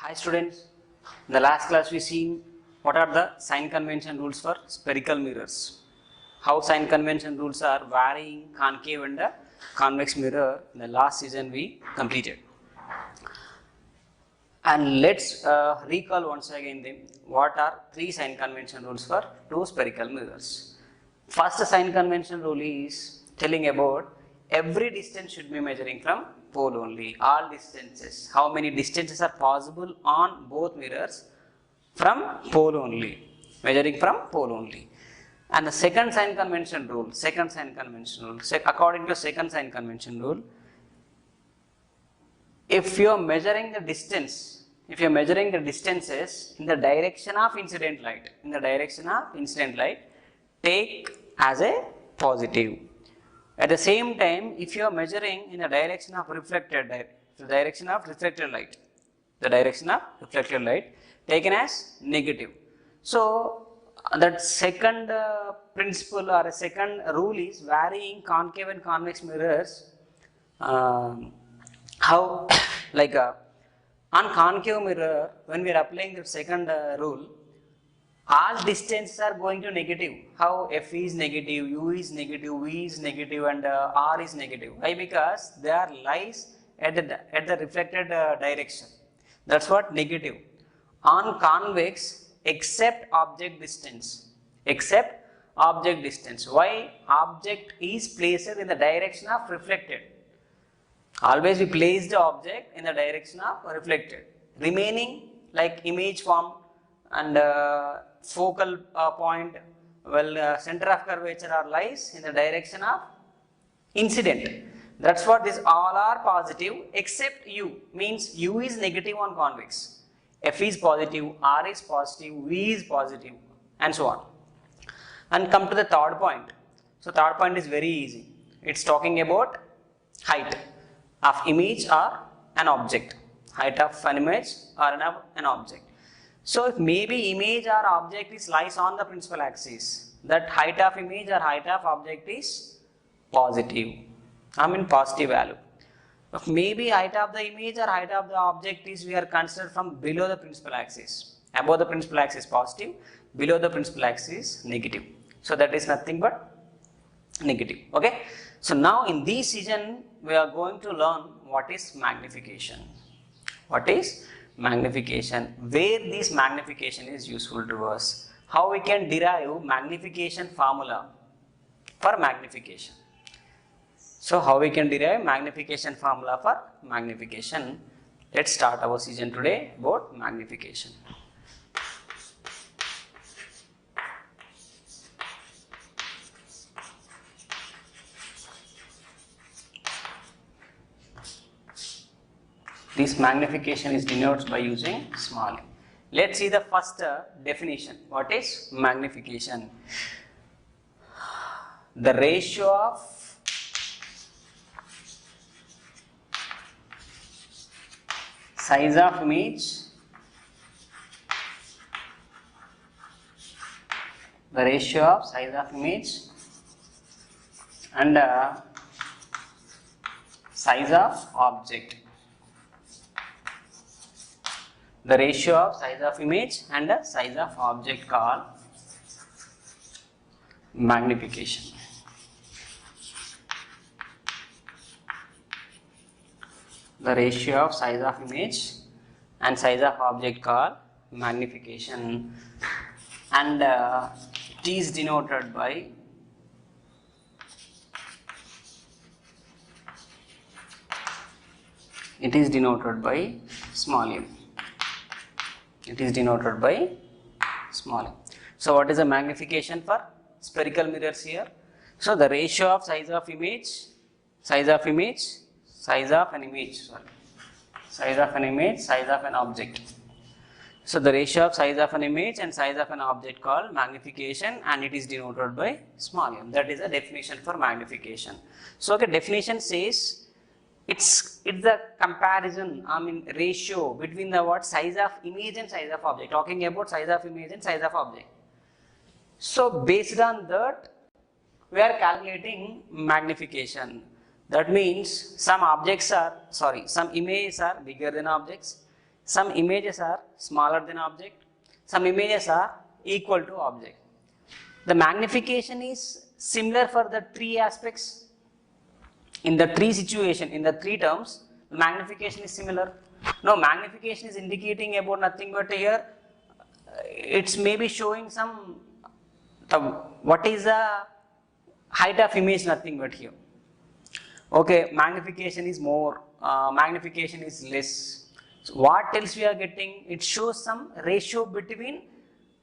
Hi students, in the last class we seen what are the sign convention rules for spherical mirrors. How sign convention rules are varying concave and convex mirror. In the last season we completed. And let's recall once again them what are three sign convention rules for two spherical mirrors. First sign convention rule is telling about every distance should be measuring from pole only. All distances, how many distances are possible on both mirrors from pole only, measuring from pole only. And the second sign convention rule, according to second sign convention rule, if you are measuring the distance, if you are measuring the distances in the direction of incident light, take as a positive. At the same time, if you are measuring in the direction of reflected light, taken as negative. So that second principle or a second rule is varying concave and convex mirrors. How like on concave mirror, when we are applying the second rule, all distances are going to negative. How f is negative, u is negative, v is negative, and r is negative. Why? Because they are lies at the reflected direction. That's what negative. On convex, except object distance. Why? Object is placed in the direction of reflected. Always we place the object in the direction of reflected. Remaining like image form and focal point, center of curvature or lies in the direction of incident. That's what this all are positive except u, means u is negative on convex. F is positive, R is positive, V is positive, and so on. And come to the third point. So third point is very easy. It's talking about height of image or an object. Height of an image or an object. So if maybe image or object is lies on the principal axis, that height of image or height of object is positive. Positive value. If maybe height of the image or height of the object is we are considered from below the principal axis. Above the principal axis positive, below the principal axis negative. So that is nothing but negative. Okay. So now in this season we are going to learn what is magnification. What is magnification? Where this magnification is useful to us. How we can derive magnification formula for magnification. So how we can derive magnification formula for magnification. Let's start our season today about magnification. This magnification is denoted by using small m. Let's see the first definition. What is magnification? The ratio of size of image, and size of object. The ratio of size of image and the size of object called magnification. The ratio of size of image and size of object called magnification, and it is denoted by small m. So what is the magnification for spherical mirrors here? So the ratio of size of an image size of an object. So the ratio of size of an image and size of an object called magnification, and it is denoted by small m. That is the definition for magnification. So the definition says it's the comparison, ratio between the size of image and size of object. Talking about size of image and size of object. So based on that, we are calculating magnification. That means some images are bigger than objects, some images are smaller than object, some images are equal to object. The magnification is similar for the three aspects. In the three situation, in the three terms, the magnification is similar. Now magnification is indicating about nothing but here, it's maybe showing some, what is the height of image, nothing but here. Okay, magnification is more, magnification is less. So what else we are getting? It shows some ratio between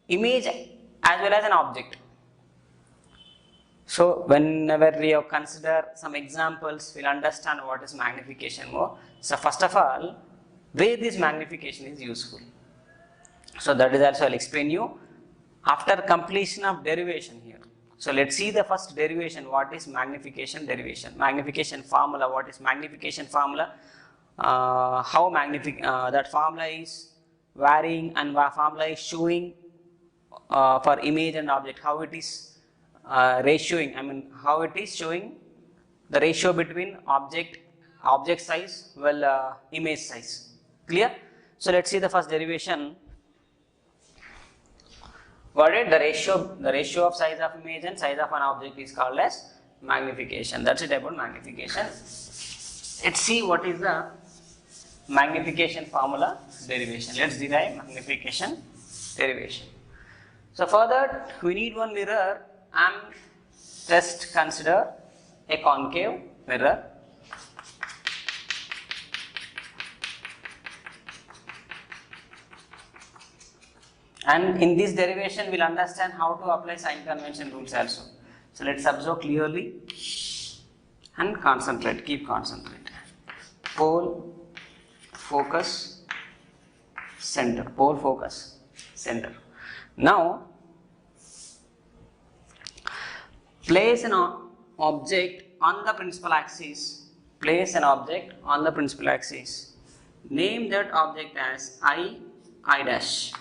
image as well as an object. So whenever we have consider some examples, we'll understand what is magnification more. So first of all, where this magnification is useful. So that is also I'll explain you after completion of derivation here. So let's see the first derivation. What is magnification derivation? Magnification formula. What is magnification formula? How that formula is varying and formula is showing for image and object. How it is ratioing. I mean how it is showing the ratio between object size image size. Clear? So let's see the first derivation. What is the ratio of size of image and size of an object is called as magnification. That's it about magnification. Let's see what is the magnification formula derivation. Let's derive magnification derivation. So for that we need one mirror and just consider a concave mirror. And in this derivation, we'll understand how to apply sign convention rules also. So let's observe clearly and concentrate, keep concentrate. Pole, focus, center. Pole, focus, center. Now, place an object on the principal axis. Place an object on the principal axis. Name that object as I dash.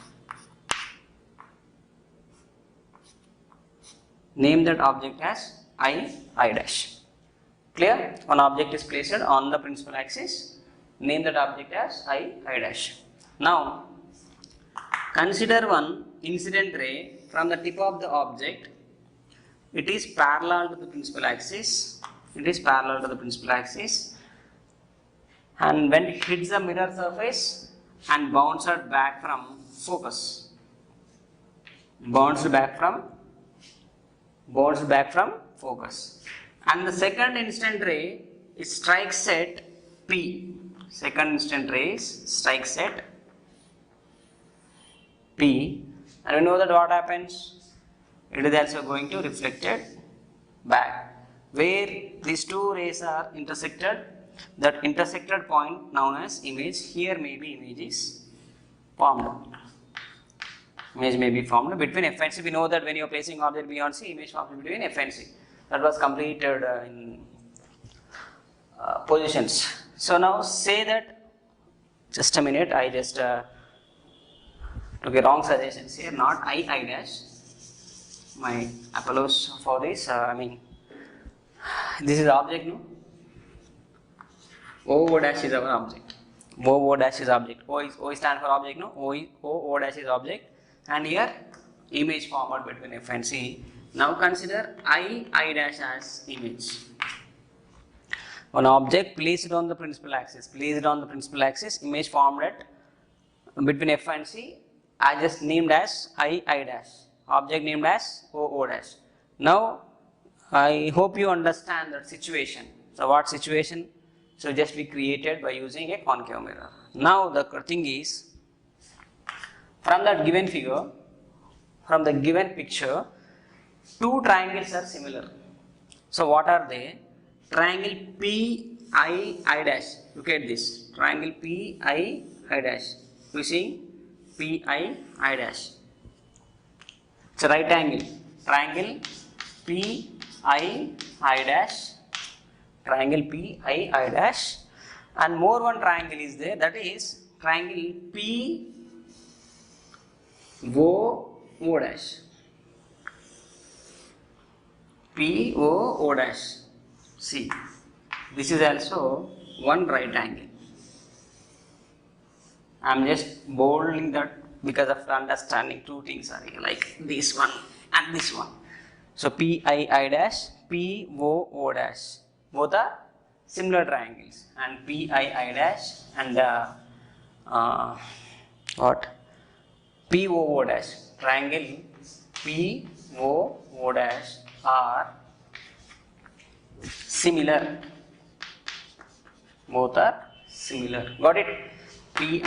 Name that object as I dash. Clear? One object is placed on the principal axis. Name that object as I dash. Now, consider one incident ray from the tip of the object. It is parallel to the principal axis. It is parallel to the principal axis. And when it hits the mirror surface and bounced back from focus. Bounced back from focus, and the second instant ray strikes at P. Second instant ray strikes at P, and we know that what happens? It is also going to reflected back. Where these two rays are intersected, that intersected point known as image. Here maybe image is formed. Image may be formed between F and C. We know that when you are placing object beyond C, image formed between F and C. That was completed in positions. So now say that, just a minute, I just took a wrong suggestions here, not I dash. My apologies for this. This is object, no? O dash is our object. O dash is object. O stand for object, no? O dash is object. And here image formed between F and C. Now consider I dash as image. One object placed on the principal axis. Image formed at between F and C. I just named as I dash. Object named as O dash. Now I hope you understand that situation. So what situation? So just be created by using a concave mirror. Now the thing is, from that given figure, from the given picture, two triangles are similar. So what are they? Triangle PI dash. Look at this. Triangle PI dash. You see? PI dash. It's a right angle. Triangle PI dash. Triangle PI dash. And more one triangle is there. That is triangle PO dash. PO dash. See, this is also one right angle. I'm just bolding that because of understanding two things are here, like this one and this one. So PII dash, POO dash, both are similar triangles, and PII dash and what? POO dash, triangle POO dash are similar. Both are similar. Got it? PII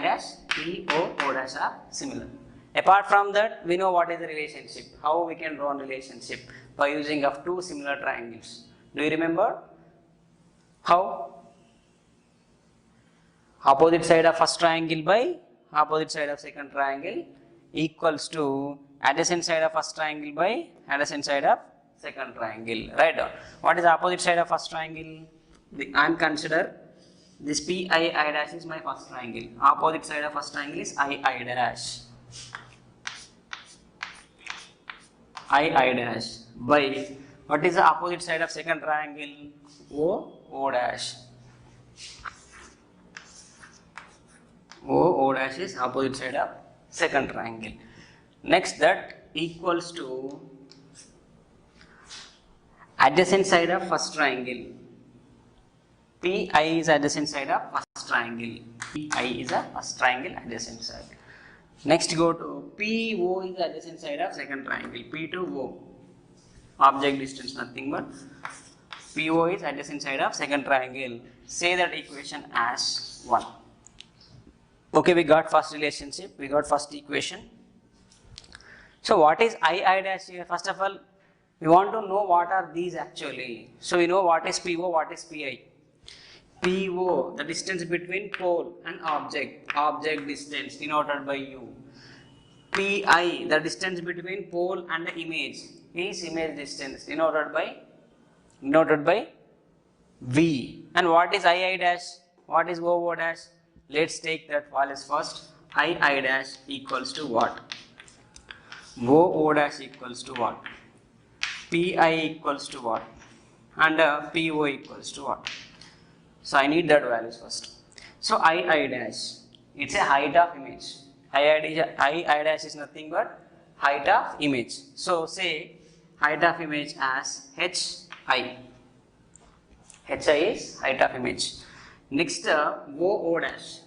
dash, POO dash are similar. Apart from that, we know what is the relationship. How we can draw a relationship by using of two similar triangles. Do you remember? How? Opposite side of first triangle by opposite side of second triangle equals to adjacent side of first triangle by adjacent side of second triangle. Right? What is opposite side of first triangle? I am consider this PII dash is my first triangle. Opposite side of first triangle is II dash. II dash by what is the opposite side of second triangle? OO dash. OO dash is opposite side of second triangle. Next, that equals to adjacent side of first triangle. PI is adjacent side of first triangle. PI is a first triangle adjacent side. Next, go to PO is adjacent side of second triangle. P to O. Object distance, nothing but PO is adjacent side of second triangle. Say that equation as 1. Okay, we got first relationship, we got first equation. So what is II dash here? First of all, we want to know what are these actually. So we know what is PO, what is PI. PO, the distance between pole and object distance denoted by U. PI, the distance between pole and the image, is image distance denoted by V. And what is II dash? What is OO dash? Let's take that values first. II dash equals to what? OO dash equals to what? PI equals to what? And PO equals to what? So I need that values first. So II dash, it's a height of image. II dash is nothing but height of image. So say height of image as HI. HI is height of image. Next OO dash.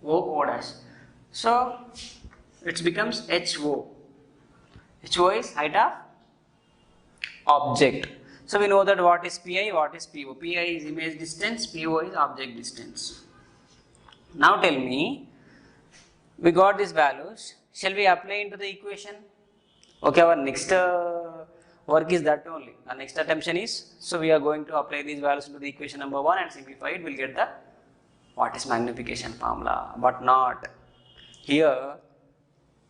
OO dash. So it becomes HO. HO is height of object. So we know that what is PI, what is PO. PI is image distance, PO is object distance. Now tell me, we got these values. Shall we apply into the equation? Okay, our next work is that only. Our next attention is, so we are going to apply these values into the equation number 1 and simplify it. We'll get the what is magnification formula, but not here.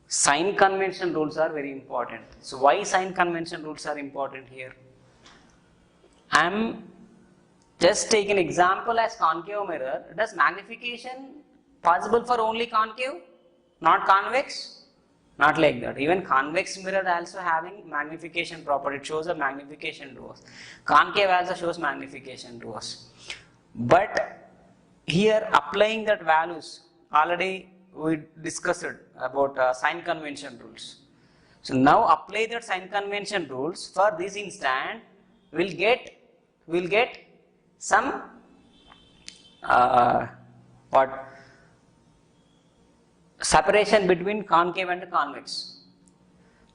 Sign convention rules are very important. So why sign convention rules are important here? I'm just take an example as concave mirror. Does magnification possible for only concave, not convex? Not like that. Even convex mirror also having magnification property. It shows a magnification to us. Concave also shows magnification to us. But here applying that values, already we discussed about sign convention rules. So now apply that sign convention rules. For this instant, we'll get some separation between concave and convex.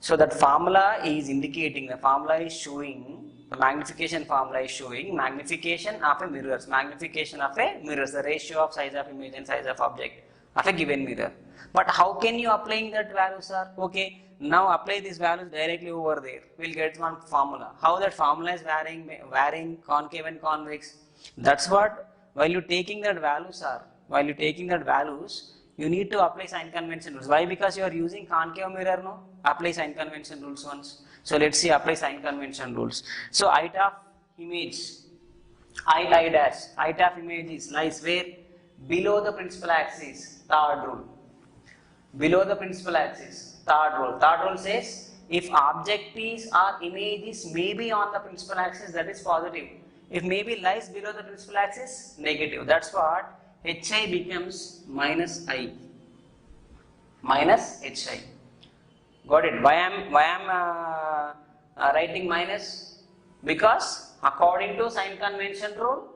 So that formula is indicating, the formula is showing, the magnification formula is showing magnification of a mirrors, the ratio of size of image and size of object of a given mirror. But how can you applying that values are? Okay, now apply these values directly over there. We'll get one formula. How that formula is varying concave and convex. That's what, while you taking that values, you need to apply sign convention rules. Why? Because you are using concave mirror, no? Apply sign convention rules once. So let's see, apply sign convention rules. So height of image, II dash, height of image lies where? Below the principal axis, third rule. Below the principal axis, third rule. Third rule says, if object is or image is maybe on the principal axis, that is positive. If maybe lies below the principal axis, negative. That's what hi becomes minus I. Minus hi. Got it? Why am writing minus? Because according to sign convention rule,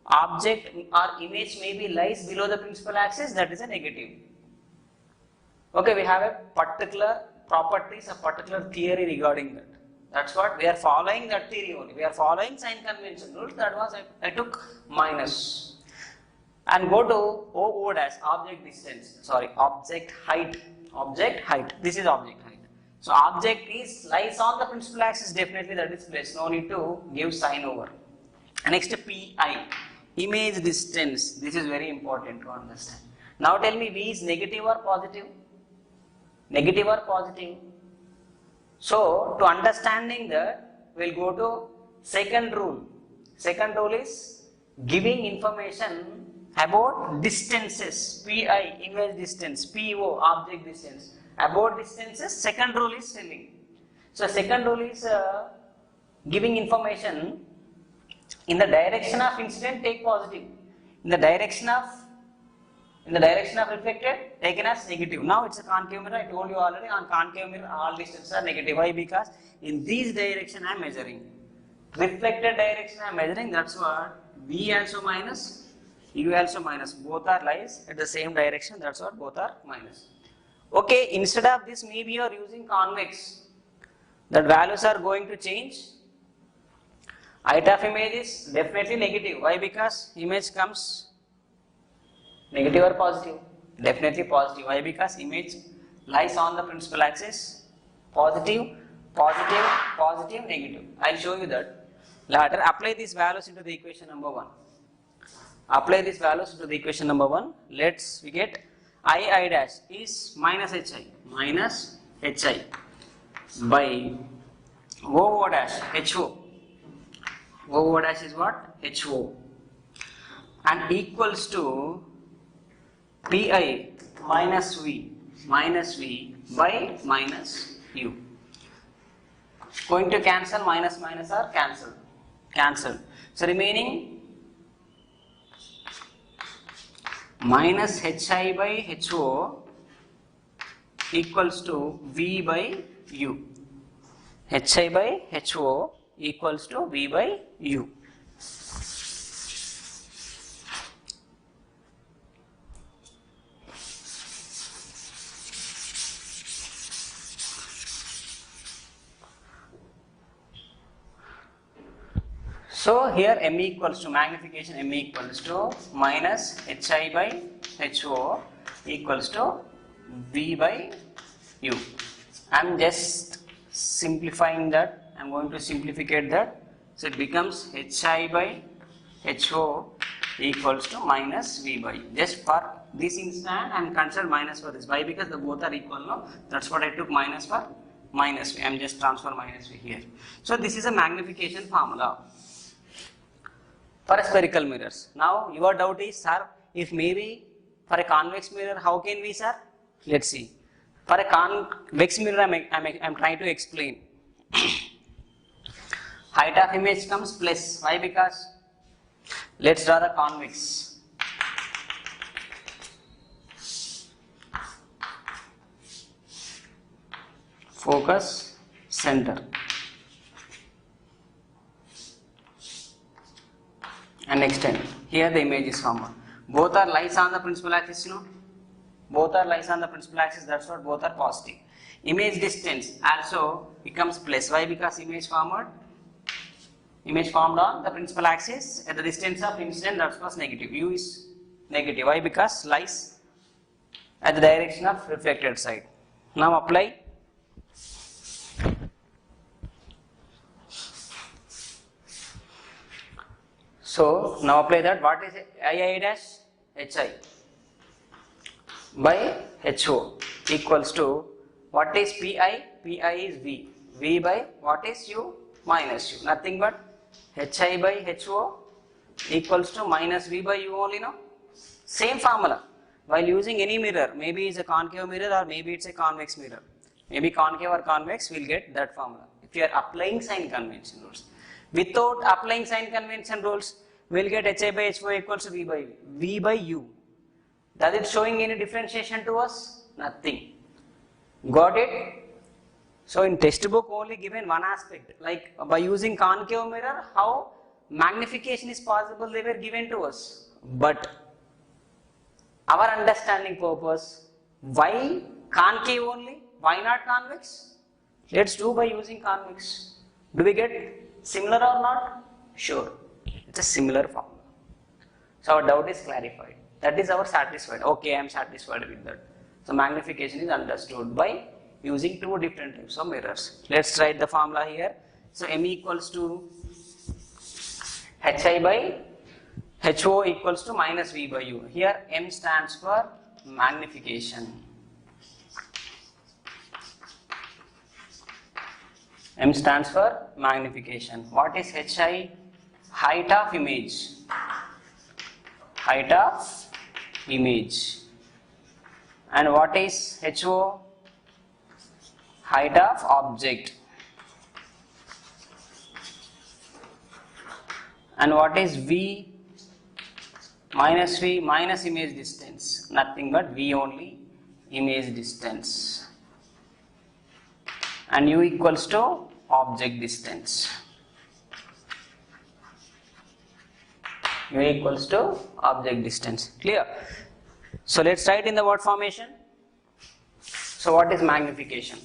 object or image may be lies below the principal axis, that is a negative. Okay, we have a particular properties, a particular theory regarding that. That's what we are following, that theory only. We are following sign convention rules. That was I took minus. And go to O dash, object distance. Sorry, object height. Object height. This is object height. So object is lies on the principal axis. Definitely that is place. No need to give sign over. And next PI, image distance. This is very important to understand. Now tell me, V is negative or positive? Negative or positive? So to understanding that, we'll go to second rule. Second rule is giving information about distances. PI, image distance. PO, object distance. About distances, second rule is telling. So second rule is giving information in the direction of incident, take positive. In the direction of reflected, taken as negative. Now it's a concave mirror. I told you already, on concave mirror all distances are negative. Why? Because in this direction I am measuring. Reflected direction I am measuring. That's what V also minus, U also minus. Both are lies at the same direction. That's what both are minus. Okay, instead of this, maybe you are using convex. The values are going to change. Height of image is definitely negative. Why? Because image comes negative or positive? Definitely positive. Why? Because image lies on the principal axis. Positive, positive, positive, negative. I will show you that. Later, apply these values into the equation number 1. Apply these values into the equation number 1. We get I dash is minus hi. Minus hi by O dash ho. O dash is what? Ho. And equals to Pi minus V by minus U. Going to cancel, minus are cancelled. So remaining minus hi by ho equals to V by U. Hi by ho equals to V by U. So here M equals to magnification, M equals to minus hi by ho equals to V by U. I am just simplifying that. I am going to simplificate that. So it becomes hi by ho equals to minus V by U. Just for this instant I am considered minus for this. Why? Because the both are equal now. That's what I took minus for minus V. I am just transfer minus V here. So this is a magnification formula for spherical mirrors. Now your doubt is, sir, if maybe for a convex mirror, how can we, sir? Let's see. For a convex mirror, I'm trying to explain. Height of image comes plus. Why? Because let's draw the convex. Focus, center. And extend. Here the image is formed. Both are lies on the principal axis, no? Both are lies on the principal axis, that's what both are positive. Image distance also becomes plus. Why? Because image formed on the principal axis at the distance of incident, that was negative. U is negative. Why? Because lies at the direction of reflected side. Now apply. So now apply that. What is it? I dash hi by ho equals to what is Pi? Pi is V. V by what is U? Minus U. Nothing but hi by ho equals to minus V by U only now. Same formula. While using any mirror, maybe it's a concave mirror or maybe it's a convex mirror. Maybe concave or convex, we'll get that formula. If you are applying sign convention rules. Without applying sign convention rules, we'll get HI by HO equals to V by U. Does it showing any differentiation to us? Nothing. Got it? So in textbook only given one aspect, like by using concave mirror, how magnification is possible, they were given to us. But our understanding purpose, why concave only? Why not convex? Let's do by using convex. Do we get similar or not? Sure. It's a similar formula. So our doubt is clarified. That is our satisfied. Okay, I am satisfied with that. So magnification is understood by using two different types of mirrors. Let's write the formula here. So M equals to Hi by HO equals to minus V by U. Here M stands for magnification. M stands for magnification. What is Hi? Height of image. Height of image. And what is HO? Height of object. And what is V? Minus V, minus image distance. Nothing but V only, image distance. And U equals to object distance. U equals to object distance. Clear? So let's write in the word formation. So what is magnification?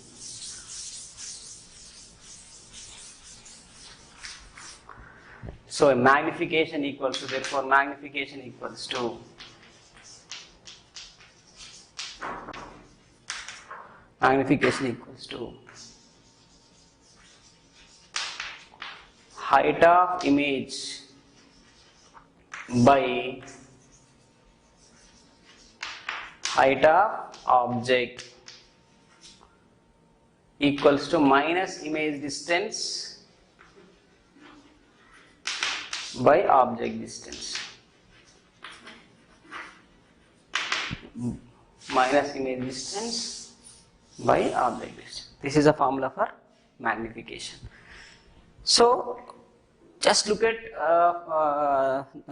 So a magnification equals to, therefore magnification equals to height of image by height of object equals to minus image distance by object distance. Minus image distance by object distance. This is a formula for magnification. So just look at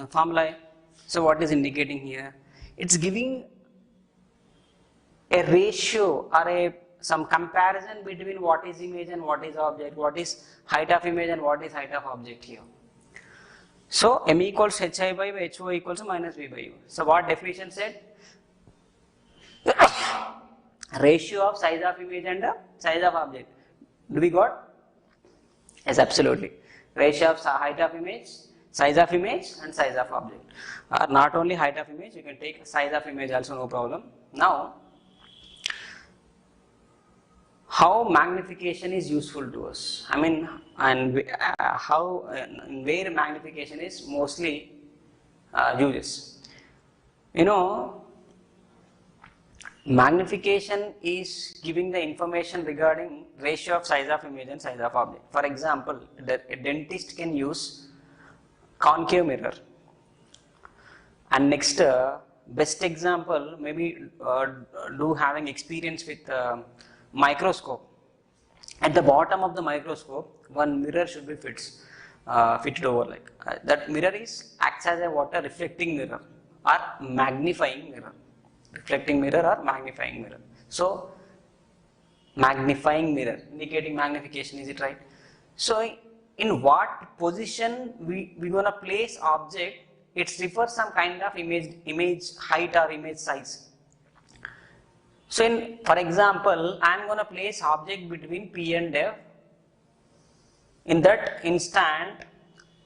formula. So what is indicating here? It's giving a ratio or some comparison between what is image and what is object, what is height of image and what is height of object here. So M equals Hi by HO equals to minus V by U. So what definition said? Ratio of size of image and size of object. Do we got? Yes, absolutely. Ratio of height of image, size of image and size of object. Not only height of image, you can take size of image also, no problem. Now, how magnification is useful to us? I mean, and how, where magnification is mostly uses. You know, magnification is giving the information regarding ratio of size of image and size of object. For example, a dentist can use concave mirror. And next, best example, maybe do having experience with microscope. At the bottom of the microscope, one mirror should be fitted over, like that mirror acts as a water reflecting mirror or magnifying mirror. Reflecting mirror or magnifying mirror. So magnifying mirror indicating magnification, is it right? So in what position we gonna place object, it refers some kind of image height or image size. So for example, I am gonna place object between P and F. In that instant,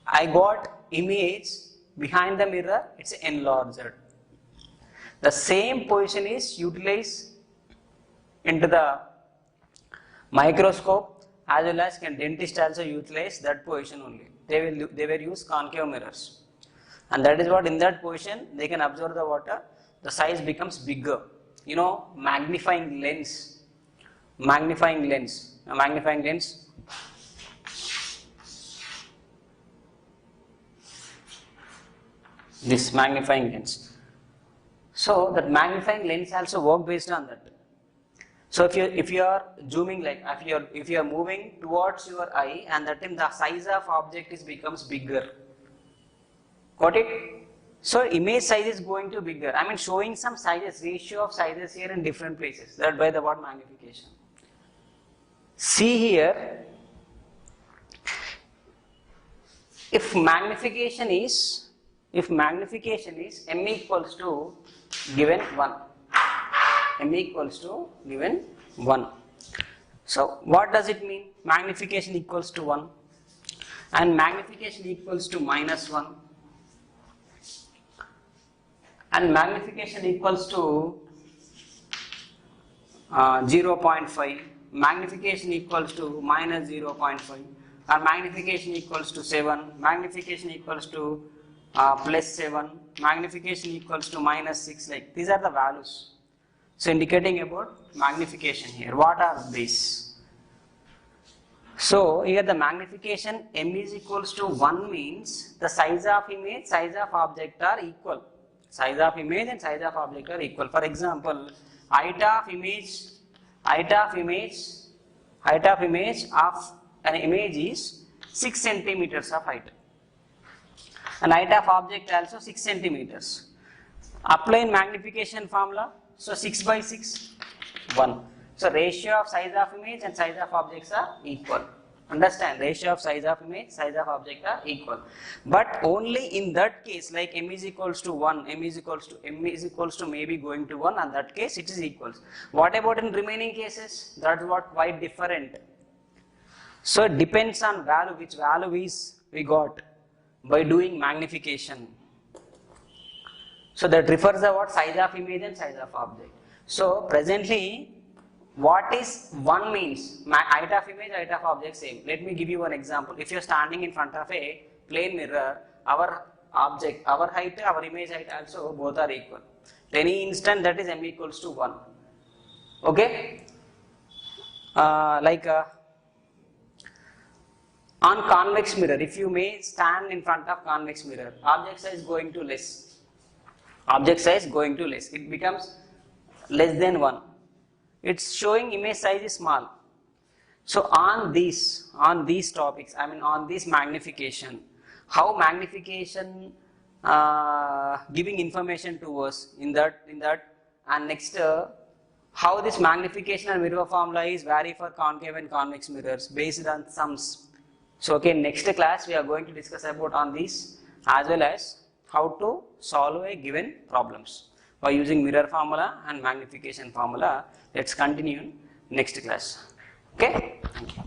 I got image behind the mirror, it's enlarged. The same position is utilized into the microscope, as well as can dentist also utilize that position only. They will use concave mirrors, and that is what in that position they can absorb the water. The size becomes bigger. You know, magnifying lens. This magnifying lens. So that magnifying lens also work based on that. So if you are zooming, like if you are moving towards your eye, and that time the size of object becomes bigger. Got it? So image size is going to be bigger. I mean showing some sizes, ratio of sizes here in different places. That by the word magnification. See here, if magnification is m equals to given 1, m equals to given 1. So what does it mean? Magnification equals to 1 and magnification equals to minus 1 and magnification equals to 0.5, magnification equals to minus 0.5, or magnification equals to 7, magnification equals to plus 7, magnification equals to minus 6, like these are the values. So indicating about magnification here. What are these? So here the magnification m is equals to 1 means the size of image, size of object are equal. Size of image and size of object are equal. For example, height of image of an image is 6 centimeters of height. And height of object also 6 centimeters. Apply in magnification formula. So 6 by 6, 1. So ratio of size of image and size of objects are equal. Understand? Ratio of size of image, size of object are equal. But only in that case, like m is equals to 1, m is equals to maybe going to 1, and that case it is equals. What about in remaining cases? That's what quite different. So it depends on value, which value is we got by doing magnification. So that refers to what? Size of image and size of object. So presently, what is 1 means? Height of image, height of object same. Let me give you one example. If you are standing in front of a plane mirror, our object, our height, our image height also both are equal. At any instant that is m equals to 1. Okay? On convex mirror, if you may stand in front of convex mirror, object size going to less. Object size going to less. It becomes less than 1. It's showing image size is small. So on these topics, I mean on this magnification, how magnification giving information to us in that, and next how this magnification and mirror formula is vary for concave and convex mirrors based on sums. So okay, next class we are going to discuss about on these as well as how to solve a given problems by using mirror formula and magnification formula. Let's continue next class. Okay, thank you.